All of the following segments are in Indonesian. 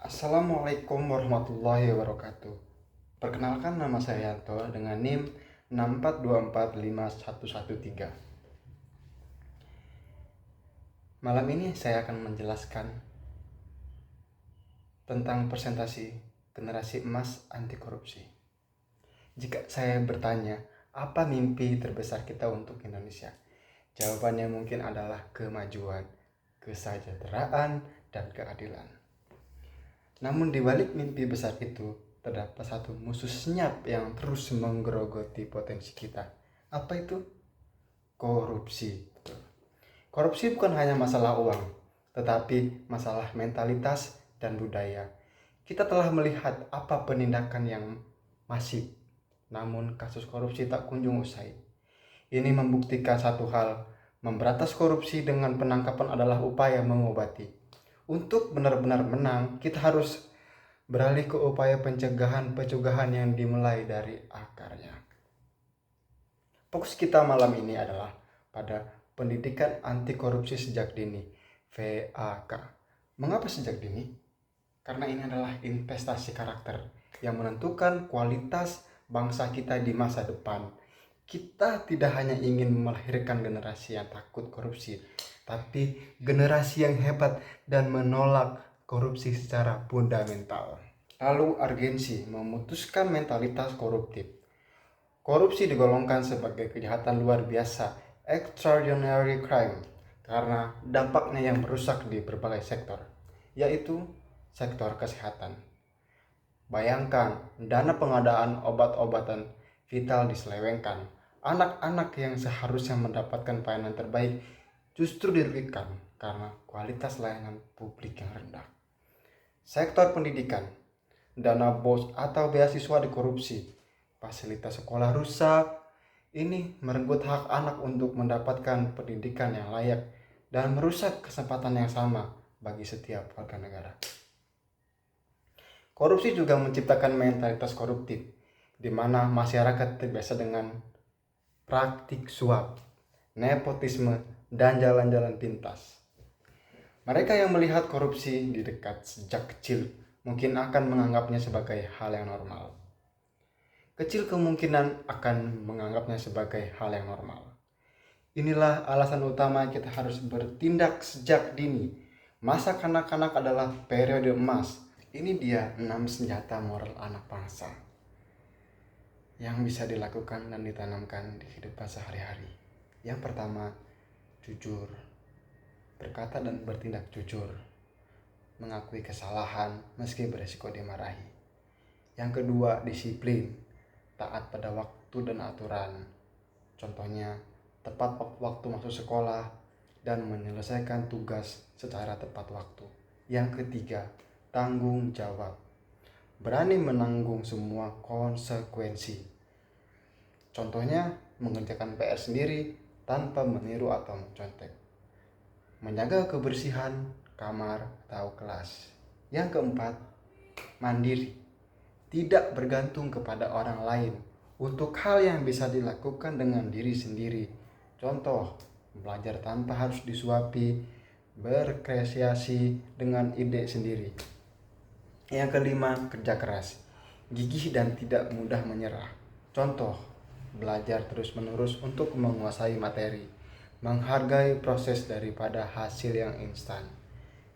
Assalamualaikum warahmatullahi wabarakatuh. Perkenalkan, nama saya Yanto dengan NIM 642451113. Malam ini saya akan menjelaskan tentang presentasi generasi emas anti korupsi. Jika saya bertanya, apa mimpi terbesar kita untuk Indonesia? Jawabannya mungkin adalah kemajuan, kesejahteraan, dan keadilan. Namun di balik mimpi besar itu, terdapat satu musuh senyap yang terus menggerogoti potensi kita. Apa itu? Korupsi. Korupsi bukan hanya masalah uang, tetapi masalah mentalitas dan budaya. Kita telah melihat apa penindakan yang masif, namun kasus korupsi tak kunjung usai. Ini membuktikan satu hal, memberantas korupsi dengan penangkapan adalah upaya mengobati. Untuk benar-benar menang, kita harus beralih ke upaya pencegahan yang dimulai dari akarnya. Fokus kita malam ini adalah pada pendidikan anti korupsi sejak dini, VAK. Mengapa sejak dini? Karena ini adalah investasi karakter yang menentukan kualitas bangsa kita di masa depan. Kita tidak hanya ingin melahirkan generasi yang takut korupsi, tapi generasi yang hebat dan menolak korupsi secara fundamental. Lalu urgensi memutuskan mentalitas koruptif. Korupsi digolongkan sebagai kejahatan luar biasa, extraordinary crime, karena dampaknya yang merusak di berbagai sektor, yaitu sektor kesehatan. Bayangkan, dana pengadaan obat-obatan vital diselewengkan. Anak-anak yang seharusnya mendapatkan pelayanan terbaik justru dirugikan karena kualitas layanan publik yang rendah. Sektor pendidikan, dana BOS atau beasiswa dikorupsi, fasilitas sekolah rusak. Ini merenggut hak anak untuk mendapatkan pendidikan yang layak dan merusak kesempatan yang sama bagi setiap warga negara. Korupsi juga menciptakan mentalitas koruptif, di mana masyarakat terbiasa dengan praktik suap, nepotisme, dan jalan-jalan pintas. Mereka yang melihat korupsi di dekat sejak kecil mungkin akan menganggapnya sebagai hal yang normal. Kecil kemungkinan akan menganggapnya sebagai hal yang normal. Inilah alasan utama kita harus bertindak sejak dini. Masa kanak-kanak adalah periode emas. Ini dia 6 senjata moral anak bangsa yang bisa dilakukan dan ditanamkan di kehidupan sehari-hari. Yang pertama, jujur. Berkata dan bertindak jujur. Mengakui kesalahan meski beresiko dimarahi. Yang kedua, disiplin. Taat pada waktu dan aturan. Contohnya, tepat waktu masuk sekolah dan menyelesaikan tugas secara tepat waktu. Yang ketiga, tanggung jawab. Berani menanggung semua konsekuensi. Contohnya, mengerjakan PR sendiri tanpa meniru atau mencontek. Menjaga kebersihan kamar atau kelas. Yang keempat, mandiri. Tidak bergantung kepada orang lain untuk hal yang bisa dilakukan dengan diri sendiri. Contoh, belajar tanpa harus disuapi, berkreasi dengan ide sendiri. Yang kelima, kerja keras. Gigih dan tidak mudah menyerah. Contoh, belajar terus-menerus untuk menguasai materi, menghargai proses daripada hasil yang instan.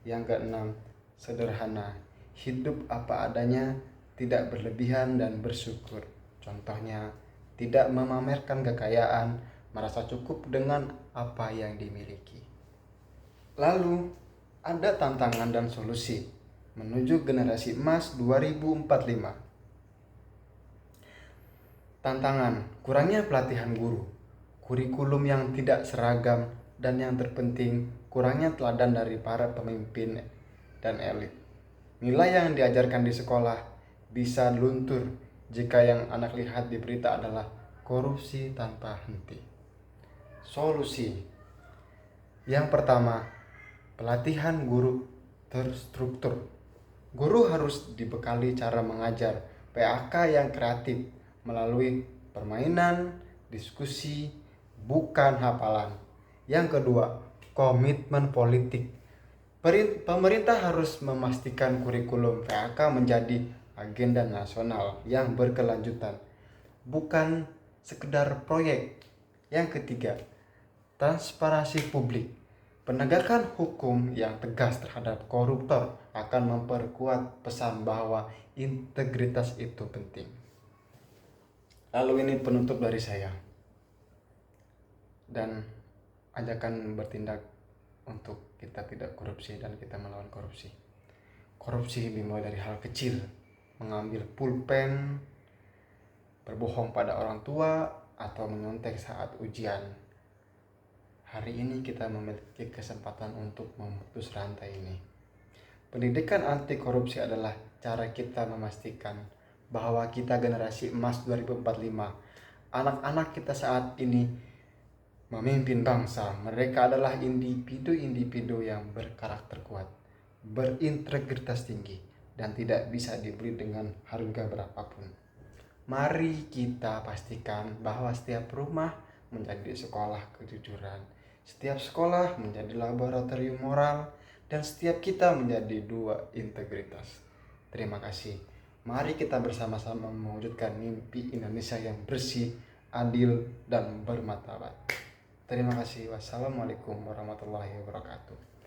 Yang keenam, sederhana. Hidup apa adanya, tidak berlebihan dan bersyukur. Contohnya, tidak memamerkan kekayaan, merasa cukup dengan apa yang dimiliki. Lalu, ada tantangan dan solusi menuju generasi emas 2045. Tantangan, kurangnya pelatihan guru, kurikulum yang tidak seragam, dan yang terpenting, kurangnya teladan dari para pemimpin dan elit. Nilai yang diajarkan di sekolah bisa luntur jika yang anak lihat di berita adalah korupsi tanpa henti. Solusi. Yang pertama, pelatihan guru terstruktur. Guru harus dibekali cara mengajar PAK yang kreatif melalui permainan, diskusi, bukan hafalan. Yang kedua, komitmen politik. Pemerintah harus memastikan kurikulum PAK menjadi agenda nasional yang berkelanjutan, bukan sekedar proyek. Yang ketiga, transparansi publik. Penegakan hukum yang tegas terhadap koruptor akan memperkuat pesan bahwa integritas itu penting. Lalu ini penutup dari saya dan ajakan bertindak untuk kita tidak korupsi dan kita melawan korupsi. Korupsi dimulai dari hal kecil, mengambil pulpen, berbohong pada orang tua, atau menyontek saat ujian. Hari ini kita memiliki kesempatan untuk memutus rantai ini. Pendidikan anti korupsi adalah cara kita memastikan bahwa kita generasi emas 2045. Anak-anak kita saat ini memimpin bangsa. Mereka adalah individu-individu yang berkarakter kuat, berintegritas tinggi, dan tidak bisa dibeli dengan harga berapapun. Mari kita pastikan bahwa setiap rumah menjadi sekolah kejujuran, setiap sekolah menjadi laboratorium moral, dan setiap kita menjadi dua integritas. Terima kasih. Mari kita bersama-sama mewujudkan mimpi Indonesia yang bersih, adil, dan bermartabat. Terima kasih. Wassalamualaikum warahmatullahi wabarakatuh.